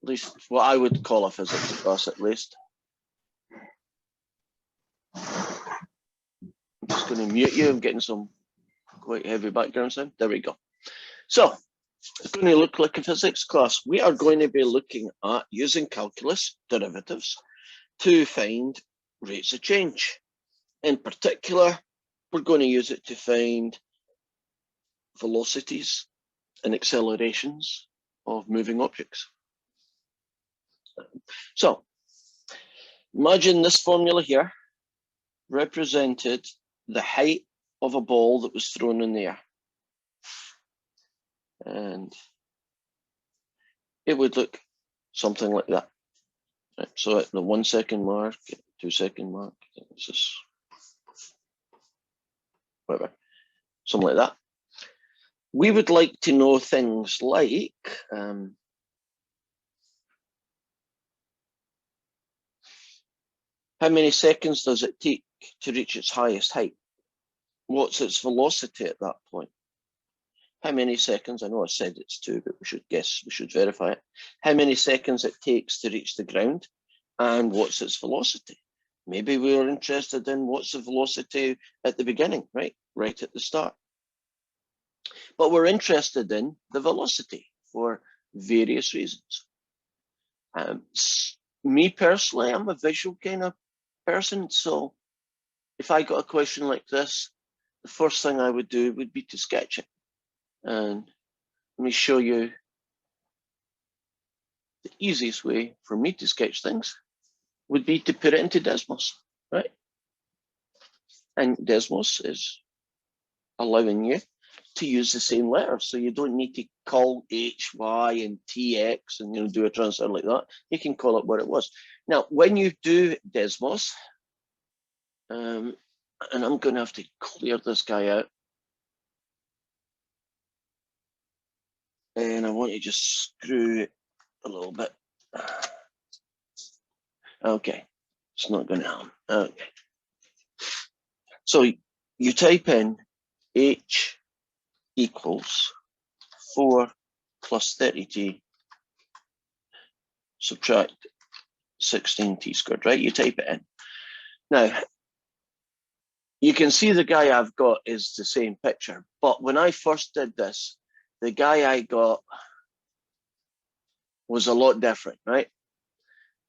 least what I would call a physics class at least. I'm just going to mute you. I'm getting some quite heavy background sound. There we go. So it's going to look like a physics class. We are going to be looking at using calculus derivatives to find rates of change. In particular, we're going to use it to find velocities and accelerations of moving objects. So imagine this formula here represented the height of a ball that was thrown in the air. And it would look something like that. Right, so at the 1 second mark, 2 second mark, this is whatever, something like that. We would like to know things like how many seconds does it take to reach its highest height? What's its velocity at that point? How many seconds? I know I said it's 2, but we should verify it. How many seconds it takes to reach the ground, and what's its velocity? Maybe we're interested in what's the velocity at the beginning, right at the start. But we're interested in the velocity for various reasons. Me personally, I'm a visual kind of person, so if I got a question like this, the first thing I would do would be to sketch it. And let me show you the easiest way for me to sketch things would be to put it into Desmos, right? And Desmos is allowing you to use the same letters, so you don't need to call H, Y, and TX and do a transfer like that. You can call it what it was. Now, when you do Desmos, and I'm going to have to clear this guy out, and I want to just screw it a little bit. Okay, it's not going to happen. Okay, so you type in H equals 4 plus 30t subtract 16t squared, right? You type it in. Now, you can see the guy I've got is the same picture, but when I first did this, the guy I got was a lot different, right?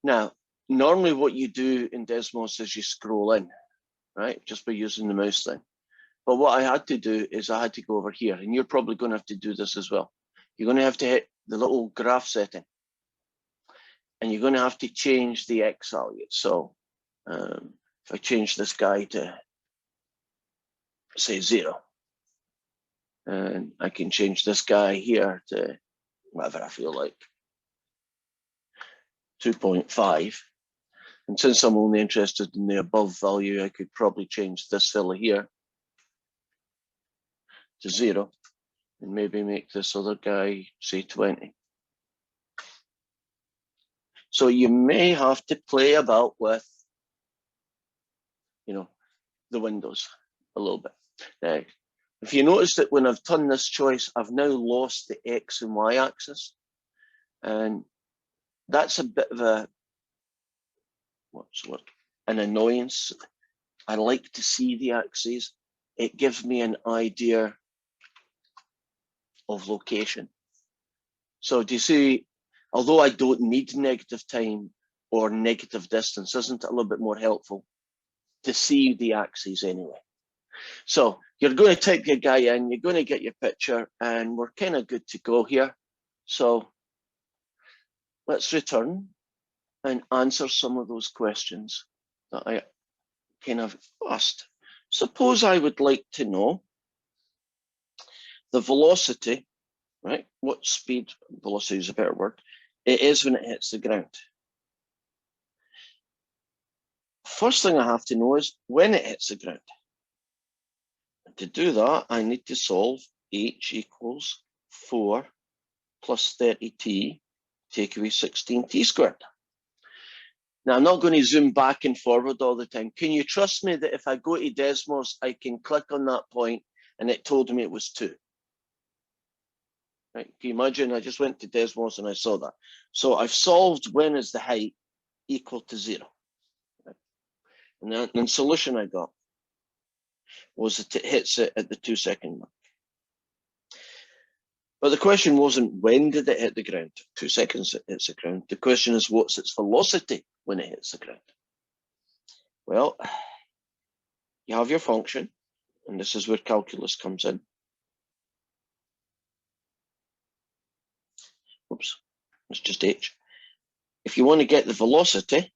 Now, normally what you do in Desmos is you scroll in, right? Just by using the mouse thing. But what I had to do is I had to go over here, and you're probably going to have to do this as well. You're going to have to hit the little graph setting, and you're going to have to change the X value. So if I change this guy to, say, 0, and I can change this guy here to whatever I feel like, 2.5. And since I'm only interested in the above value, I could probably change this fella here to 0 and maybe make this other guy, say, 20. So you may have to play about with, the windows a little bit. Now, if you notice that when I've done this choice, I've now lost the X and Y axis. And that's a bit of an annoyance. I like to see the axes. It gives me an idea of location. So do you see, although I don't need negative time or negative distance, isn't it a little bit more helpful to see the axes anyway? So you're going to type your guy in, you're going to get your picture, and we're kind of good to go here. So let's return and answer some of those questions that I kind of asked. Suppose I would like to know the velocity, right? What speed, velocity is a better word, it is when it hits the ground. First thing I have to know is when it hits the ground. And to do that, I need to solve H equals 4 plus 30t, take away 16t squared. Now, I'm not going to zoom back and forward all the time. Can you trust me that if I go to Desmos, I can click on that point and it told me it was 2? Right? Can you imagine? I just went to Desmos and I saw that. So I've solved when is the height equal to 0. Right? And the solution I got was that it hits it at the 2-second mark. But the question wasn't when did it hit the ground? 2 seconds it hits the ground. The question is what's its velocity when it hits the ground? Well, you have your function, and this is where calculus comes in. Oops, it's just h. If you want to get the velocity,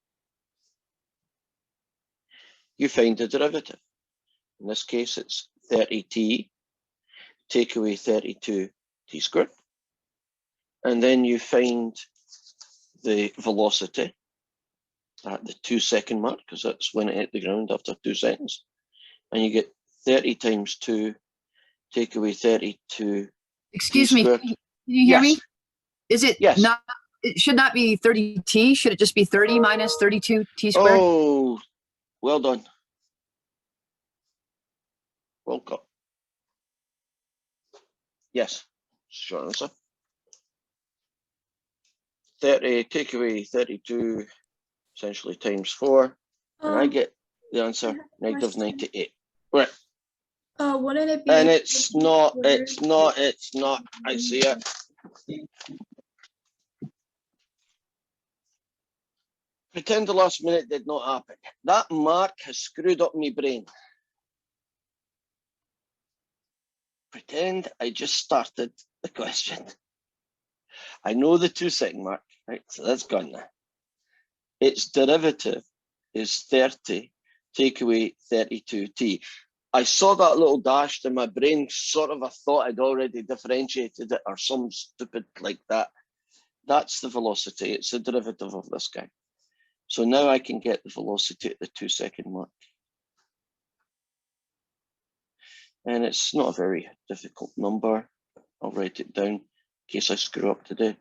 you find the derivative. In this case, it's 30t, take away 32t squared. And then you find the velocity at the 2-second mark, because that's when it hit the ground after 2 seconds. And you get 30 times 2, take away 32. Excuse me, can you hear me? Is it not, it should not be 30t, should it just be 30 minus 32t squared? Oh, well done. Well got. Yes, short answer. 30, take away 32, essentially times 4, and I get the answer, negative 98. Right. Wouldn't it be? And it's not, I see it. Pretend the last minute did not happen. That mark has screwed up my brain. Pretend I just started the question. I know the 2-second mark, right? So that's gone now. Its derivative is 30, take away 32t. I saw that little dash and my brain sort of, I thought I'd already differentiated it or some stupid like that. That's the velocity. It's the derivative of this guy. So now I can get the velocity at the 2-second mark. And it's not a very difficult number. I'll write it down in case I screw up today.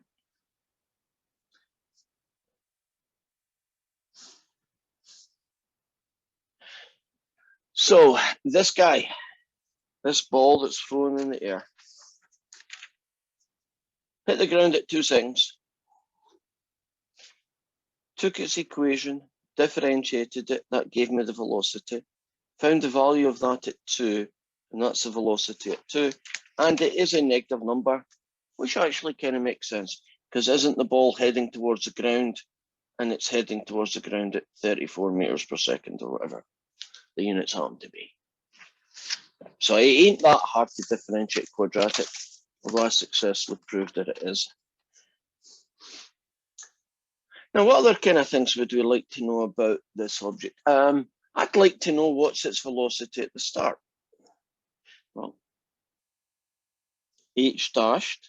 So this guy, this ball that's thrown in the air, hit the ground at 2 seconds, took its equation, differentiated it, that gave me the velocity, found the value of that at 2, and that's the velocity at 2, and it is a negative number, which actually kind of makes sense, because isn't the ball heading towards the ground, and it's heading towards the ground at 34 meters per second or whatever the units happen to be. So it ain't that hard to differentiate quadratic, although I successfully proved that it is. Now, what other kind of things would we like to know about this object? I'd like to know what's its velocity at the start. Well, h dashed,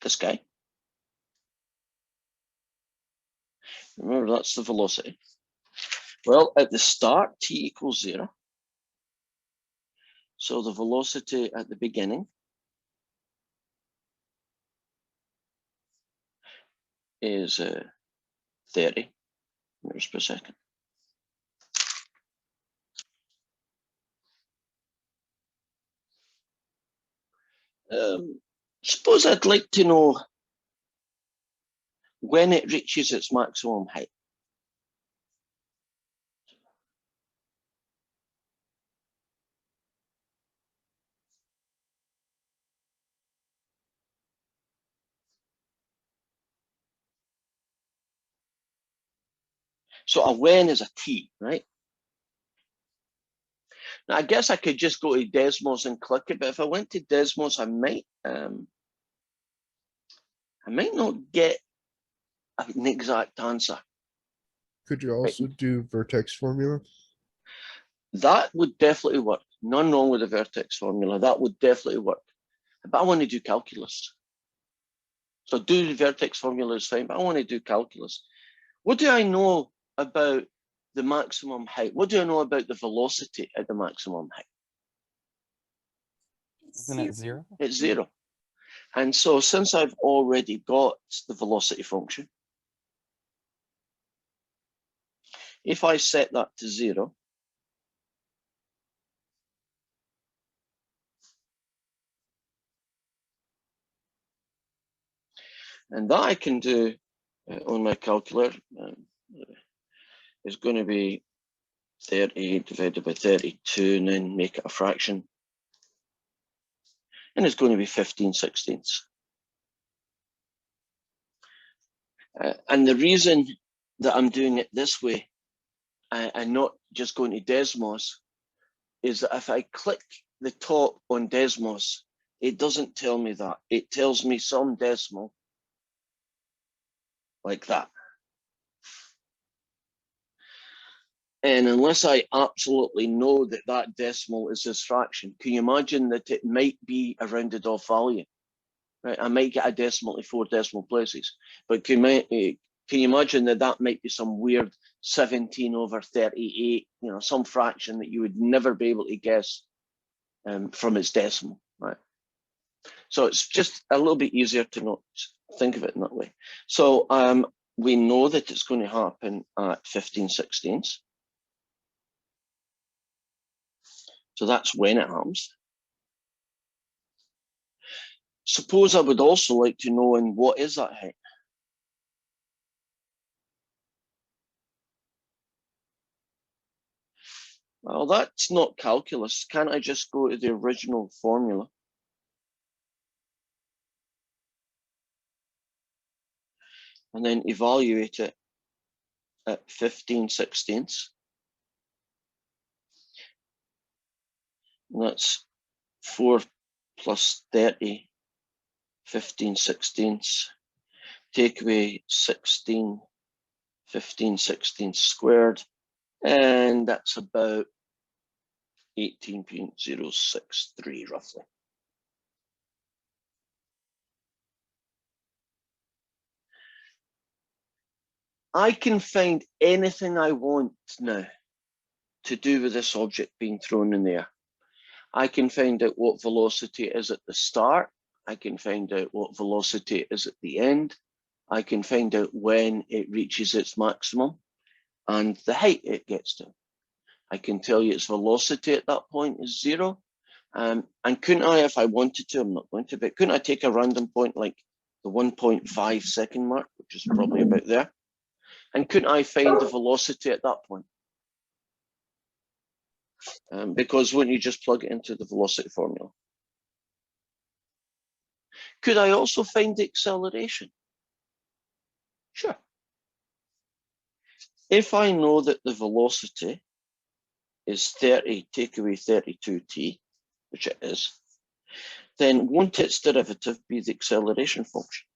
this guy. Remember, that's the velocity. Well, at the start, t equals 0. So the velocity at the beginning is 30 meters per second. Suppose I'd like to know when it reaches its maximum height. So a when is a t, right? Now I guess I could just go to Desmos and click it, but if I went to Desmos, I might not get an exact answer. Could you also do vertex formula? That would definitely work. None wrong with the vertex formula. That would definitely work. But I want to do calculus. So do the vertex formula is fine, but I want to do calculus. What do I know about the maximum height? What do I know about the velocity at the maximum height? Isn't it 0? It's 0. And so since I've already got the velocity function, if I set that to 0, And that I can do on my calculator. Is going to be 30 divided by 32 and then make it a fraction. And it's going to be 15/16. And the reason that I'm doing it this way and not just going to Desmos is that if I click the top on Desmos, it doesn't tell me that. It tells me some decimal like that. And unless I absolutely know that that decimal is this fraction, can you imagine that it might be a rounded off value? Right, I might get a decimal to 4 decimal places, but can you imagine that that might be some weird 17/38, you know, some fraction that you would never be able to guess from its decimal, right? So it's just a little bit easier to not think of it in that way. So we know that it's going to happen at 15/16. So that's when it happens. Suppose I would also like to know in what is that height? Well, that's not calculus. Can't I just go to the original formula? And then evaluate it at 15/16. And that's 4 plus 30, 15/16. Take away 16, 15/16 squared. And that's about 18.063 roughly. I can find anything I want now to do with this object being thrown in the air. I can find out what velocity it is at the start. I can find out what velocity it is at the end. I can find out when it reaches its maximum and the height it gets to. I can tell you its velocity at that point is 0. And couldn't I, if I wanted to, I'm not going to, but couldn't I take a random point like the 1.5 second mark, which is probably about there? And couldn't I find the velocity at that point? Because wouldn't you just plug it into the velocity formula? Could I also find the acceleration? Sure. If I know that the velocity is 30 take away 32t, which it is, then won't its derivative be the acceleration function?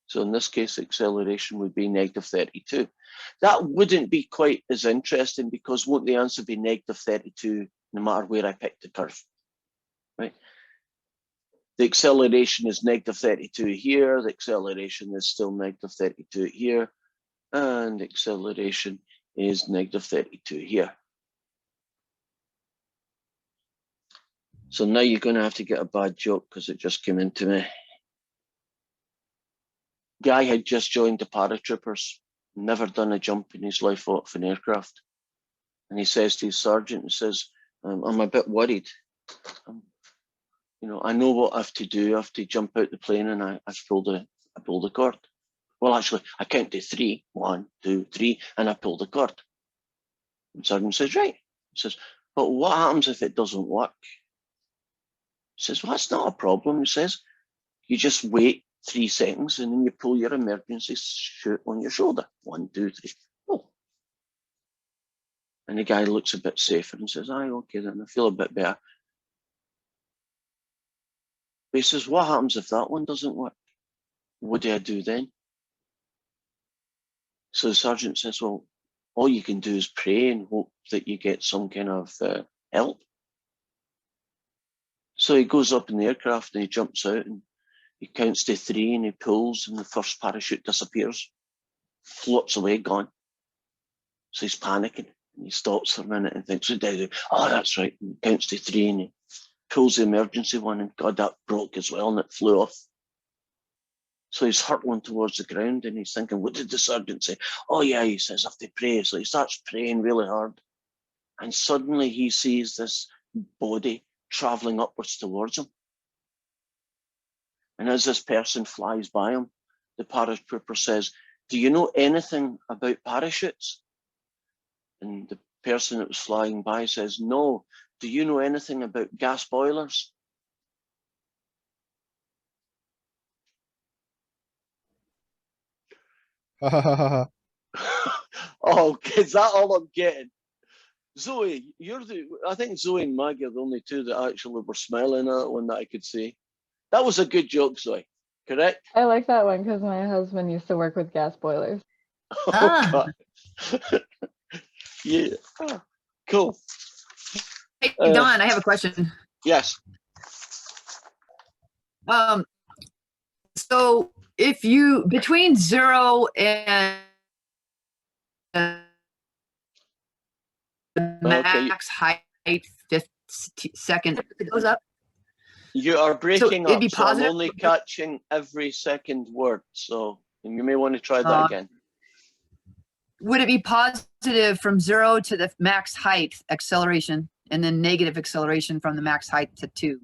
So in this case, acceleration would be -32. That wouldn't be quite as interesting because won't the answer be -32 no matter where I pick the curve, right? The acceleration is -32 here, the acceleration is still -32 here, and acceleration is -32 here. So now you're going to have to get a bad joke because it just came into me. Guy had just joined the paratroopers, never done a jump in his life off an aircraft. And he says to his sergeant, he says, I'm a bit worried. You know, I know what I have to do. I have to jump out the plane and I pull the cord. Well, actually, I count to 3, 1, 2, 3, and I pull the cord. And the sergeant says, right. He says, but what happens if it doesn't work? He says, well, that's not a problem. He says, you just wait 3 seconds and then you pull your emergency chute on your shoulder. 1, 2, 3. Oh. And the guy looks a bit safer and says, aye, okay, then I feel a bit better. But he says, what happens if that one doesn't work? What do I do then? So the sergeant says, well, all you can do is pray and hope that you get some kind of help. So he goes up in the aircraft and he jumps out and he counts to 3 and he pulls and the first parachute disappears, floats away, gone. So he's panicking and he stops for a minute and thinks, oh, that's right. And he counts to 3 and he pulls the emergency one and God, that broke as well and it flew off. So he's hurtling towards the ground and he's thinking, what did the sergeant say? Oh yeah, he says, I have to pray. So he starts praying really hard. And suddenly he sees this body traveling upwards towards him. And as this person flies by him, the paratrooper says, "Do you know anything about parachutes?" And the person that was flying by says, "No. Do you know anything about gas boilers?" Ha ha ha ha. Oh, is that all I'm getting? Zoe, I think Zoe and Maggie are the only two that actually were smiling at one that I could see. That was a good joke, Zoe. Correct? I like that one because my husband used to work with gas boilers. Oh, God. Yeah. Cool. Hey, Don, I have a question. Yes. So if you, between 0 and max height, 50 second, it goes up. You are breaking it'd up, be so I'm positive. only catching every second word. So you may want to try that again. Would it be positive from 0 to the max height acceleration and then negative acceleration from the max height to 2?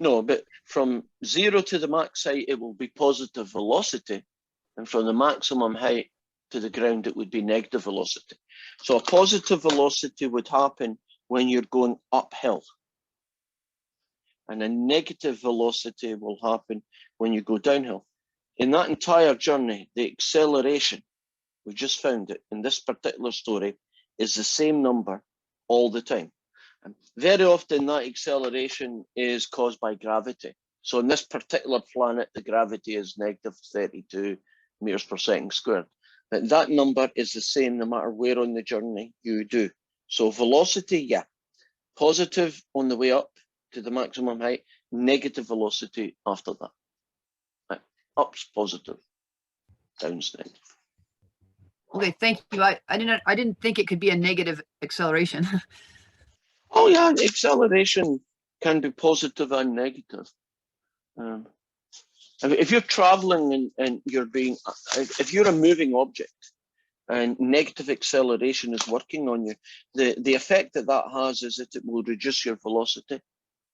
No, but from 0 to the max height, it will be positive velocity. And from the maximum height to the ground, it would be negative velocity. So a positive velocity would happen when you're going uphill. And a negative velocity will happen when you go downhill. In that entire journey, the acceleration, we just found it in this particular story, is the same number all the time. And very often that acceleration is caused by gravity. So in this particular planet, the gravity is negative 32 meters per second squared. But that number is the same no matter where on the journey you do. So velocity, yeah, positive on the way up to the maximum height, negative velocity after that. Right. Up's positive, down's negative. Okay, thank you. I didn't think it could be a negative acceleration. Oh yeah, acceleration can be positive and negative. If you're traveling and if you're a moving object and negative acceleration is working on you, the effect that has is that it will reduce your velocity.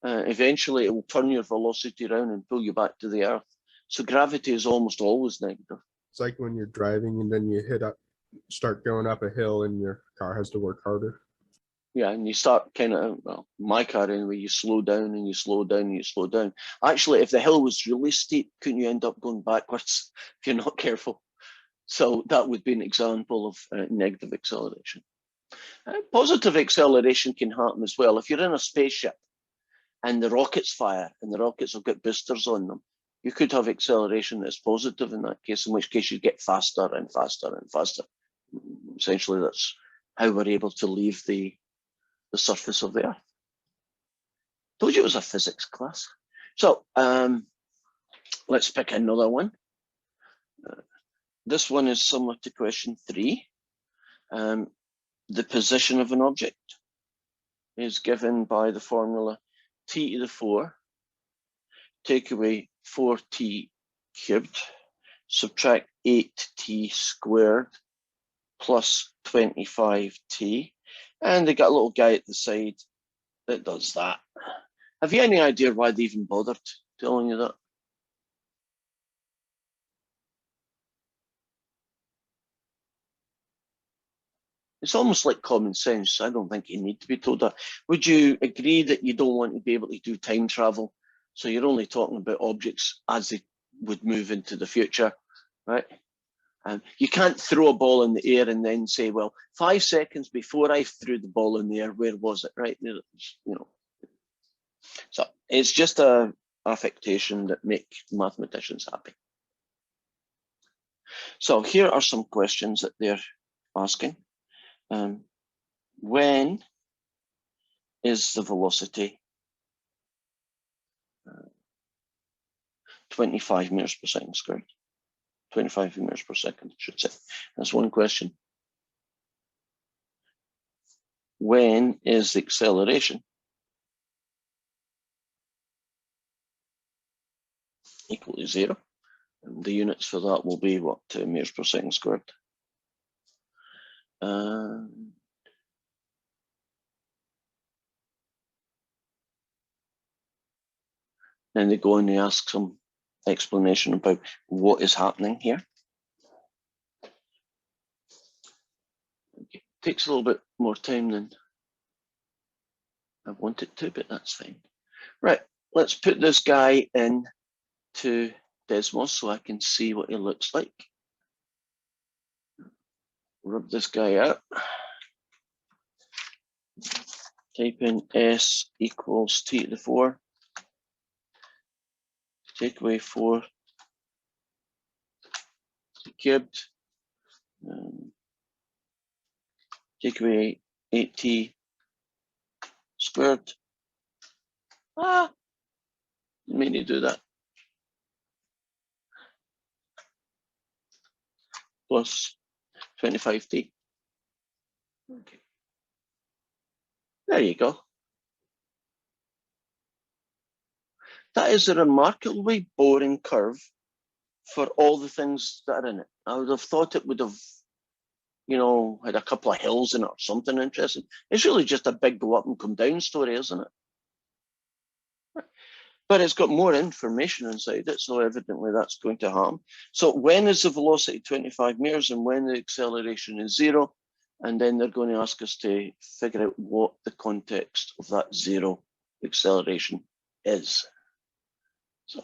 Eventually, it will turn your velocity around and pull you back to the earth. So gravity is almost always negative. It's like when you're driving and then you start going up a hill and your car has to work harder. Yeah, and you start kind of, well, my car anyway, you slow down and you slow down and you slow down. Actually, if the hill was really steep, couldn't you end up going backwards if you're not careful? So that would be an example of negative acceleration. Positive acceleration can happen as well. If you're in a spaceship and the rockets fire and the rockets have got boosters on them, you could have acceleration that's positive in that case, in which case you get faster and faster and faster. Essentially, that's how we're able to leave the surface of the Earth. Told you it was a physics class. So let's pick another one. This one is similar to question 3. The position of an object is given by the formula t to the 4, take away 4t cubed, subtract 8t squared plus 25t, and they got a little guy at the side that does that. Have you any idea why they even bothered telling you that? It's almost like common sense. I don't think you need to be told that. Would you agree that you don't want to be able to do time travel? So you're only talking about objects as they would move into the future, right? You can't throw a ball in the air and then say, well, 5 seconds before I threw the ball in the air, where was it, right? You know. So it's just a affectation that make mathematicians happy. So here are some questions that they're asking. When is the velocity 25 meters per second squared? 25 meters per second, I should say. That's one question. When is the acceleration equal to 0? And the units for that will be what, meters per second squared. Then they go and they ask some explanation about what is happening here. Okay. Takes a little bit more time than I want it to, but that's fine. Right, let's put this guy in to Desmos so I can see what he looks like. Rub this guy out. Type in S equals t to the 4. Take away 4 cubed. Take away 8t squared. Ah, made me do that. Plus 25t. Okay. There you go. That is a remarkably boring curve for all the things that are in it. I would have thought it would have, you know, had a couple of hills in it or something interesting. It's really just a big go up and come down story, isn't it? But it's got more information inside it, so evidently that's going to happen. So when is the velocity 25 meters and when the acceleration is 0? And then they're going to ask us to figure out what the context of that 0 acceleration is. So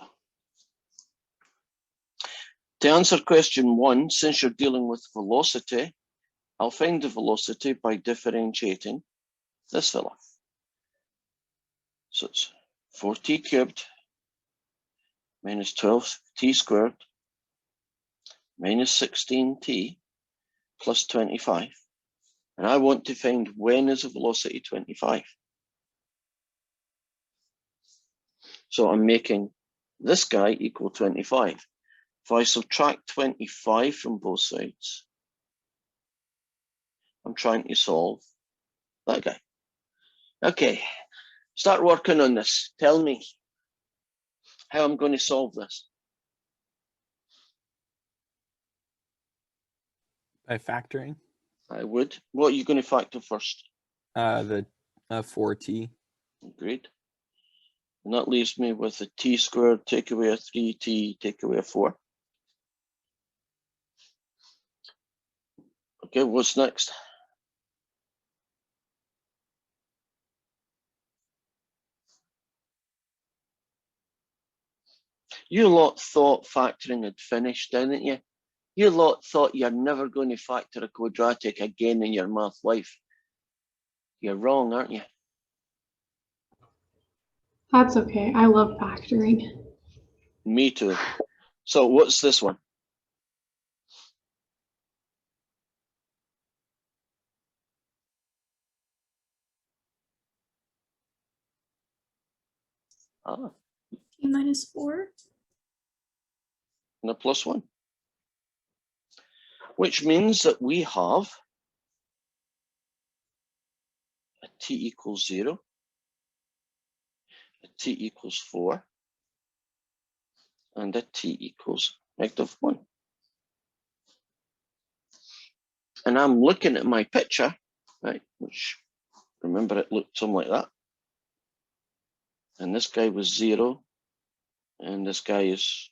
to answer question 1, since you're dealing with velocity, I'll find the velocity by differentiating this fella. So it's 4t cubed minus 12t squared minus 16t plus 25. And I want to find when is the velocity 25. So I'm making this guy equal 25. If I subtract 25 from both sides, I'm trying to solve that guy. Okay, start working on this. Tell me how I'm going to solve this. By factoring I would. What are you going to factor first? the 4t. Agreed. And that leaves me with a t squared, take away a 3t, take away a 4. Okay, what's next? You lot thought factoring had finished, didn't you? You lot thought you're never going to factor a quadratic again in your math life. You're wrong, aren't you? That's okay. I love factoring. Me too. So what's this one? Ah, T minus 4. and a plus 1. Which means that we have a t equals 0, a t equals 4, and a t equals -1. And I'm looking at my picture, right, which, remember, it looked something like that. And this guy was 0, and this guy is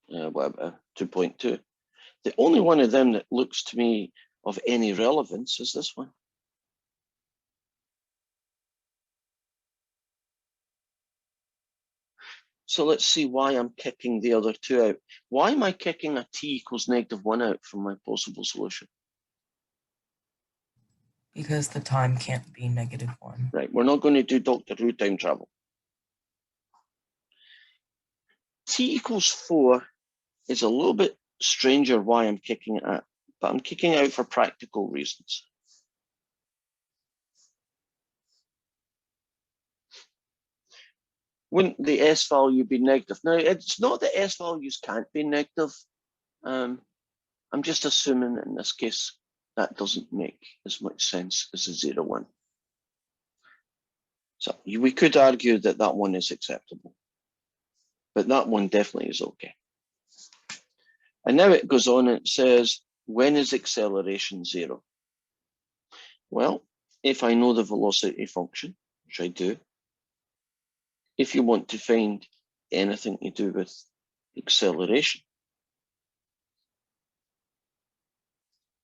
whatever, 2.2. The only one of them that looks to me of any relevance is this one. So let's see why I'm kicking the other two out. Why am I kicking a t equals -1 out from my possible solution? Because the time can't be -1. Right, we're not going to do Doctor Who time travel. T equals 4 is a little bit stranger why I'm kicking it out, but I'm kicking it out for practical reasons. Wouldn't the S value be negative? Now, it's not that S values can't be negative. I'm just assuming in this case that doesn't make as much sense as the 0, 1. So we could argue that that one is acceptable, but that one definitely is okay. And now it goes on and it says, when is acceleration 0? Well, if I know the velocity function, which I do, if you want to find anything to do with acceleration.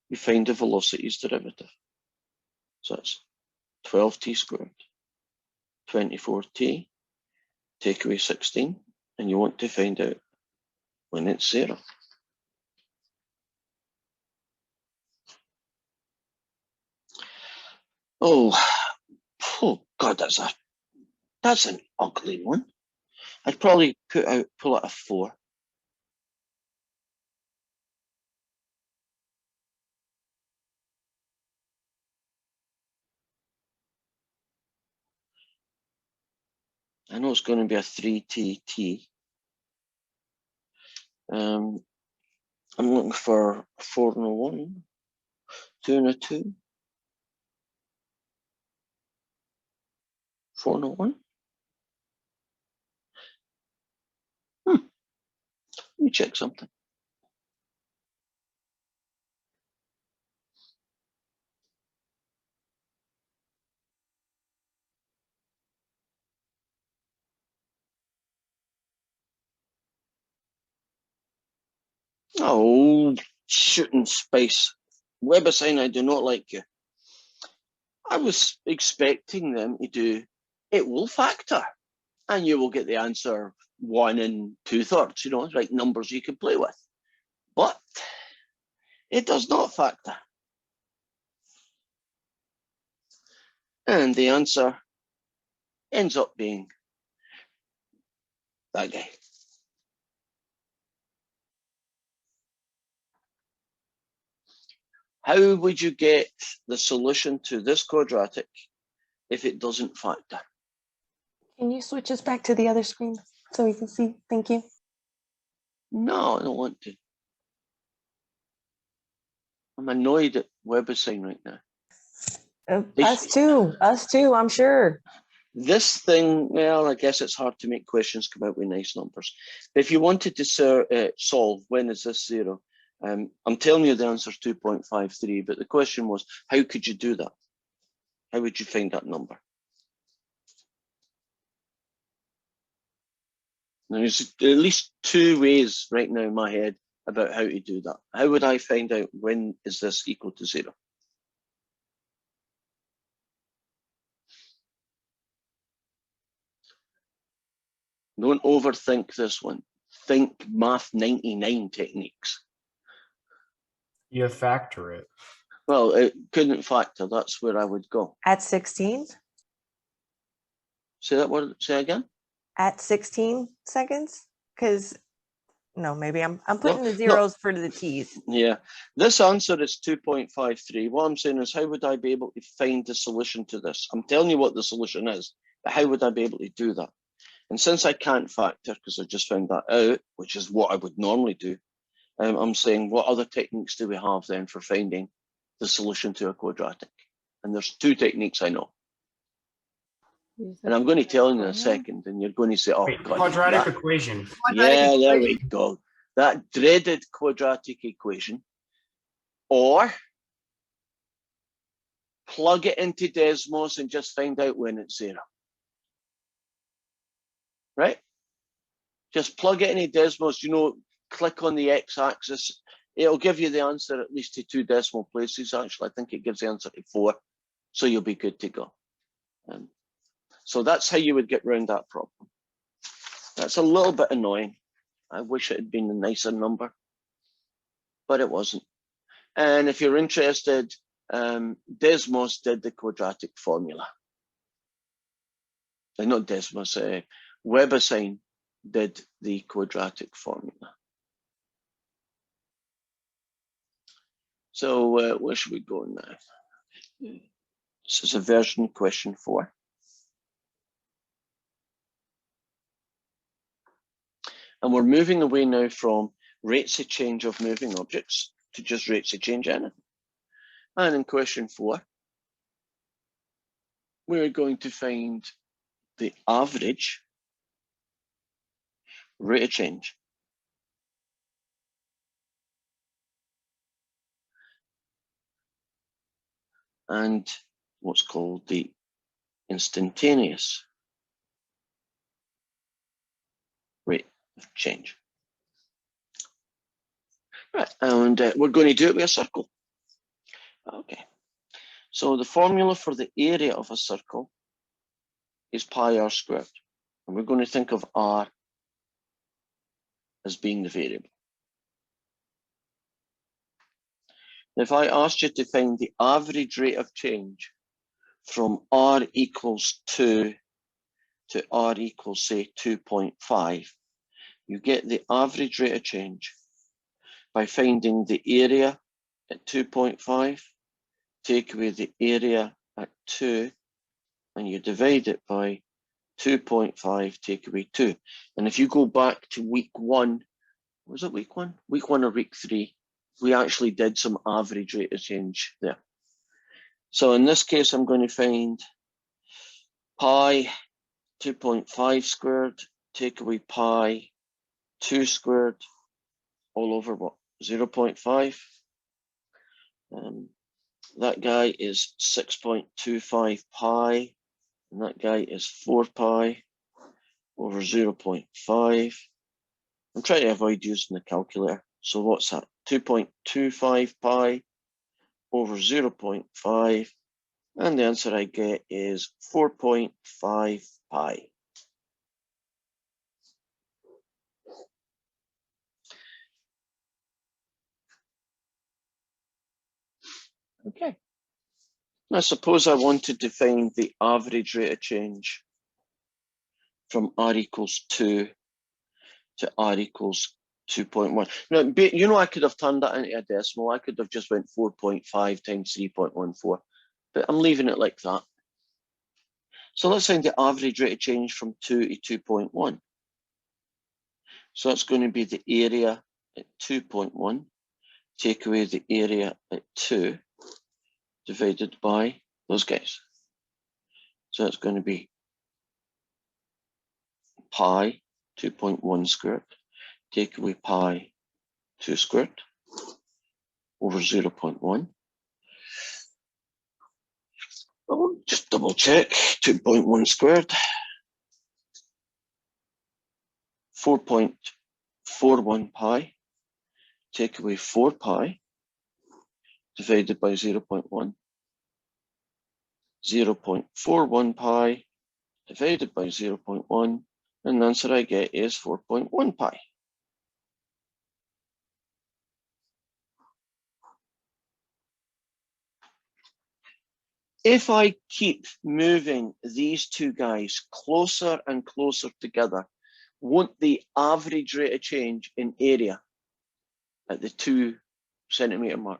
We find the velocity's derivative. So that's 12t squared, 24t, take away 16, and you want to find out when it's 0. Oh God, that's an ugly one. I'd probably pull out a 4. I know it's going to be a 3tt. I'm looking for a 4 and a 1, 2 and a 2, 4 and a 1. Let me check something. Oh, shooting space. WebAssign, I do not like you. I was expecting them to do, it will factor, and you will get the answer 1 and 2/3, you know, right numbers you can play with. But it does not factor. And the answer ends up being that guy. How would you get the solution to this quadratic if it doesn't factor? Can you switch us back to the other screen so we can see? Thank you. No, I don't want to. I'm annoyed at WebAssign right now. Us too, I'm sure. This thing, well, I guess it's hard to make questions come out with nice numbers. But if you wanted to solve, when is this 0? I'm telling you the answer is 2.53, but the question was, how could you do that? How would you find that number? There's at least 2 ways right now in my head about how to do that. How would I find out when is this equal to 0? Don't overthink this one. Think Math 99 techniques. You factor it. Well, it couldn't factor. That's where I would go. At 16? Say that word. Say again. At 16 seconds? Because no, maybe I'm putting the zeros for the t's. Yeah, this answer is 2.53. What I'm saying is, how would I be able to find the solution to this? I'm telling you what the solution is, but how would I be able to do that? And since I can't factor, because I just found that out, which is what I would normally do, I'm saying, what other techniques do we have then for finding the solution to a quadratic? And there's 2 techniques I know. And I'm going to tell you in a second, and you're going to say, oh, Wait, God. quadratic equation. Yeah, there we go. That dreaded quadratic equation. Or plug it into Desmos and just find out when it's 0. Right? Just plug it into Desmos, you know, click on the x-axis. It'll give you the answer at least to 2 decimal places, actually. I think it gives the answer to 4. So you'll be good to go. So that's how you would get around that problem. That's a little bit annoying. I wish it had been a nicer number, but it wasn't. And if you're interested, Desmos did the quadratic formula. Not Desmos, WebAssign did the quadratic formula. So where should we go now? This is a version question 4. And we're moving away now from rates of change of moving objects to just rates of change anything. And in question 4, we're going to find the average rate of change and what's called the instantaneous rate of change. Right, and we're going to do it with a circle. Okay, so the formula for the area of a circle is pi r squared. And we're going to think of r as being the variable. If I asked you to find the average rate of change from r equals 2 to r equals, say, 2.5, you get the average rate of change by finding the area at 2.5, take away the area at 2, and you divide it by 2.5, take away 2. And if you go back to week 1, was it week 1? Week 1 or week 3, we actually did some average rate of change there. So in this case, I'm going to find pi 2.5 squared, take away pi 2 squared, all over what? 0.5. That guy is 6.25 pi, and that guy is 4 pi over 0.5. I'm trying to avoid using the calculator. So what's that? 2.25 pi over 0.5. And the answer I get is 4.5 pi. Okay. Now suppose I wanted to find the average rate of change from r equals 2 to r equals 2.1. Now, you know, I could have turned that into a decimal. I could have just went 4.5 times 3.14, but I'm leaving it like that. So let's find the average rate of change from 2 to 2.1. So that's going to be the area at 2.1, take away the area at 2, divided by those guys. So it's going to be pi 2.1 squared, take away pi 2 squared over 0.1. I'll just double check. 2.1 squared, 4.41 pi, take away 4 pi, divided by 0.1. 0.41 pi divided by 0.1, and the answer I get is 4.1 pi. If I keep moving these two guys closer and closer together, won't the average rate of change in area at the 2 centimeter mark,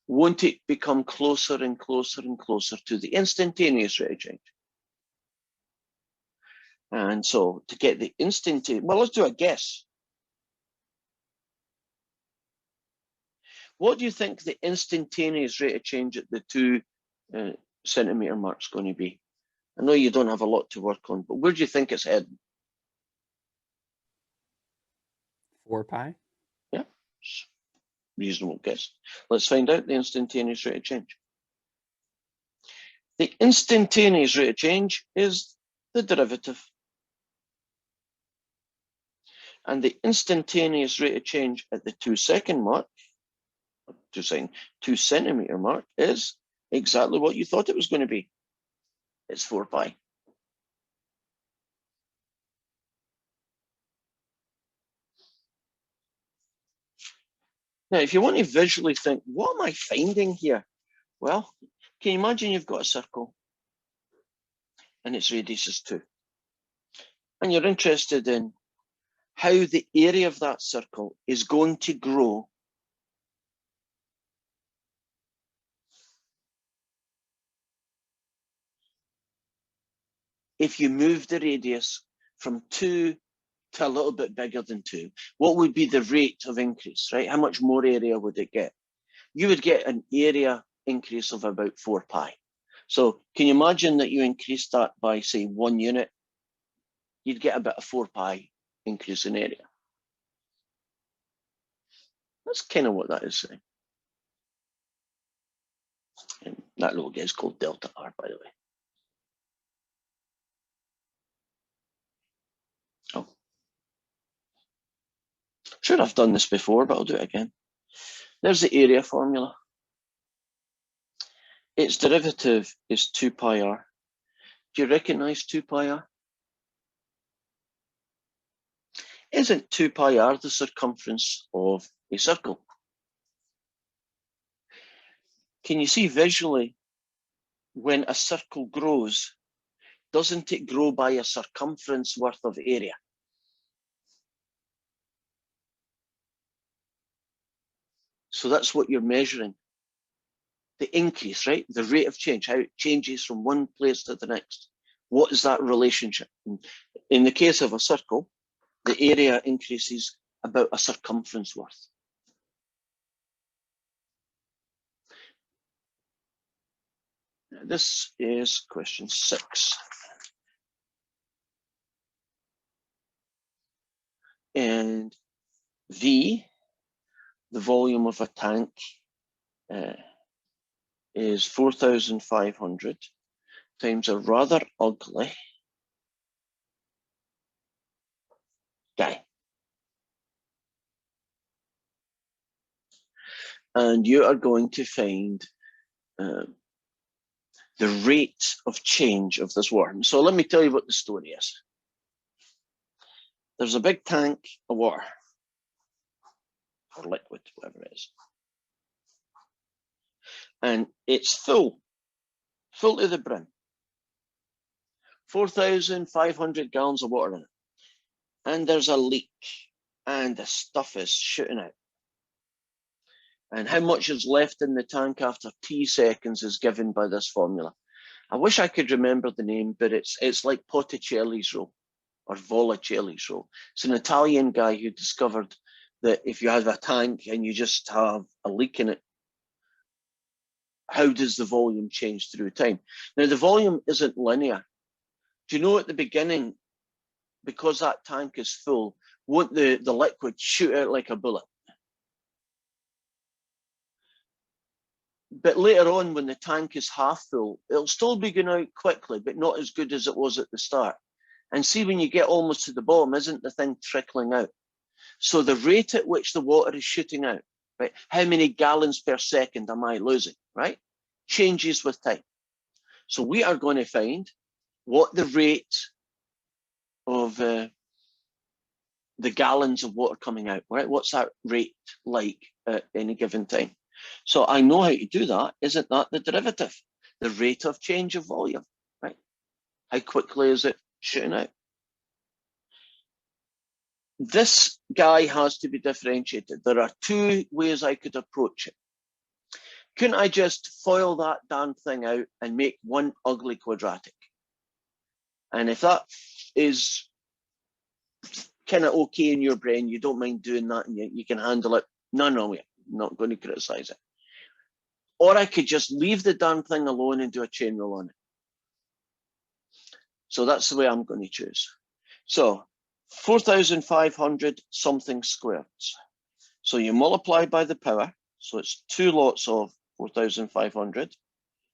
won't it become closer and closer and closer to the instantaneous rate of change? And so to get the instantaneous, well, let's do a guess. What do you think the instantaneous rate of change at the 2 centimeter mark is going to be? I know you don't have a lot to work on, but where do you think it's heading? 4 pi. Yeah, reasonable guess. Let's find out the instantaneous rate of change. The instantaneous rate of change is the derivative. And the instantaneous rate of change at the 2 second mark, 2 centimeter mark, is exactly what you thought it was going to be. It's 4 pi. Now, if you want to visually think, what am I finding here? Well, can you imagine you've got a circle and its radius is 2. And you're interested in how the area of that circle is going to grow if you move the radius from 2 to a little bit bigger than 2. What would be the rate of increase, right? How much more area would it get? You would get an area increase of about 4 pi. So can you imagine that you increase that by, say, 1 unit? You'd get about a 4 pi increase in area. That's kind of what that is saying. And that little guy is called delta R, by the way. Oh. Sure, I've done this before, but I'll do it again. There's the area formula. Its derivative is 2 pi r. Do you recognize 2 pi r? Isn't 2 pi r the circumference of a circle? Can you see visually when a circle grows, doesn't it grow by a circumference worth of area? So that's what you're measuring. The increase, right? The rate of change, how it changes from one place to the next. What is that relationship? In the case of a circle, the area increases about a circumference worth. This is question 6. And V, the volume of a tank, is 4,500 times a rather ugly guy. And you are going to find the rate of change of this worm. So let me tell you what the story is. There's a big tank of water, or liquid, whatever it is. And it's full to the brim. 4,500 gallons of water in it. And there's a leak, and the stuff is shooting out. And how much is left in the tank after T seconds is given by this formula. I wish I could remember the name, but it's like Botticelli's rule, or Volacelli's rule. It's an Italian guy who discovered that if you have a tank and you just have a leak in it, how does the volume change through time? Now, the volume isn't linear. Do you know at the beginning, because that tank is full, won't the liquid shoot out like a bullet? But later on, when the tank is half full, it'll still be going out quickly, but not as good as it was at the start. And see, when you get almost to the bottom, isn't the thing trickling out? So the rate at which the water is shooting out, right? How many gallons per second am I losing, right? Changes with time. So we are going to find what the rate of the gallons of water coming out, right? What's that rate like at any given time? So I know how to do that. Isn't that the derivative? The rate of change of volume, right? How quickly is it shooting out? This guy has to be differentiated. There are 2 ways I could approach it. Couldn't I just FOIL that damn thing out and make one ugly quadratic? And if that is kind of okay in your brain, you don't mind doing that and you can handle it, no, I'm not going to criticize it. Or I could just leave the damn thing alone and do a chain rule on it. So that's the way I'm going to choose. So 4,500 something squared. So you multiply by the power. So it's 2 lots of 4,500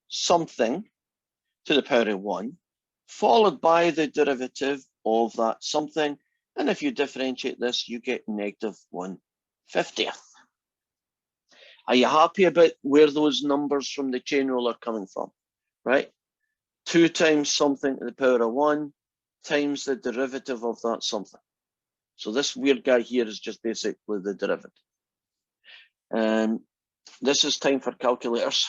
something to the power of 1, followed by the derivative of that something. And if you differentiate this, you get negative 1/50th. Are you happy about where those numbers from the chain rule are coming from, right? 2 times something to the power of 1 times the derivative of that something. So this weird guy here is just basically the derivative. This is time for calculators.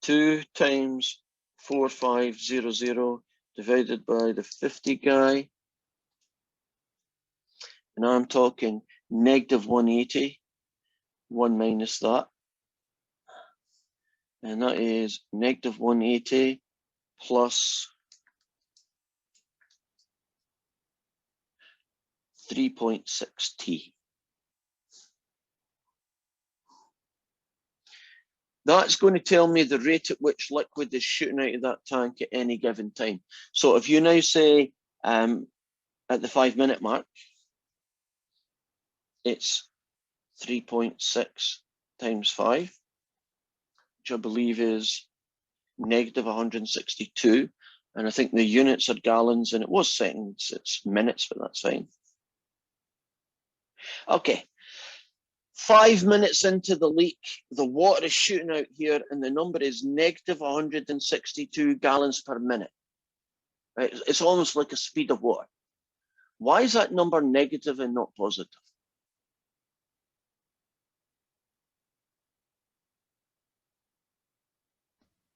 2 times 4500 divided by the 50 guy. And I'm talking negative 180, 1 minus that. And that is negative 180 plus 3.6t. That's going to tell me the rate at which liquid is shooting out of that tank at any given time. So if you now say at the 5-minute mark, it's 3.6 times 5, which I believe is negative 162. And I think the units are gallons, and it was seconds, it's minutes, but that's fine. Okay, 5 minutes into the leak, the water is shooting out here, and the number is negative 162 gallons per minute. Right? It's almost like a speed of water. Why is that number negative and not positive?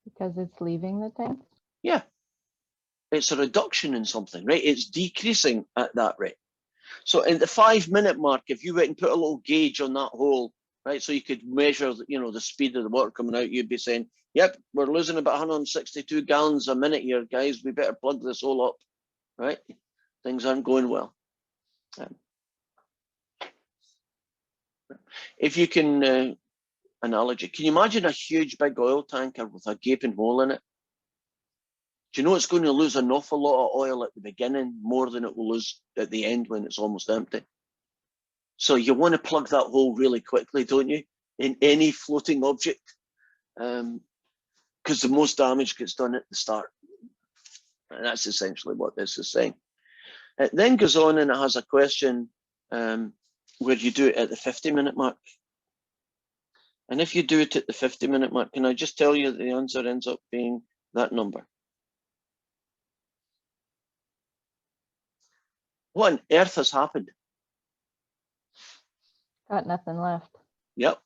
Because it's leaving the tank. Yeah, it's a reduction in something, right? It's decreasing at that rate. So in the 5 minute mark, if you went and put a little gauge on that hole, right, so you could measure, you know, the speed of the water coming out, you'd be saying, yep, we're losing about 162 gallons a minute here, guys. We better plug this hole up, right? Things aren't going well. If you can, analogy, can you imagine a huge big oil tanker with a gaping hole in it? Do you know it's going to lose an awful lot of oil at the beginning, more than it will lose at the end when it's almost empty? So you want to plug that hole really quickly, don't you? In any floating object, because the most damage gets done at the start. And that's essentially what this is saying. It then goes on and it has a question where you do it at the 50-minute mark. And if you do it at the 50-minute mark, can I just tell you that the answer ends up being that number? What on earth has happened? Got nothing left. Yep,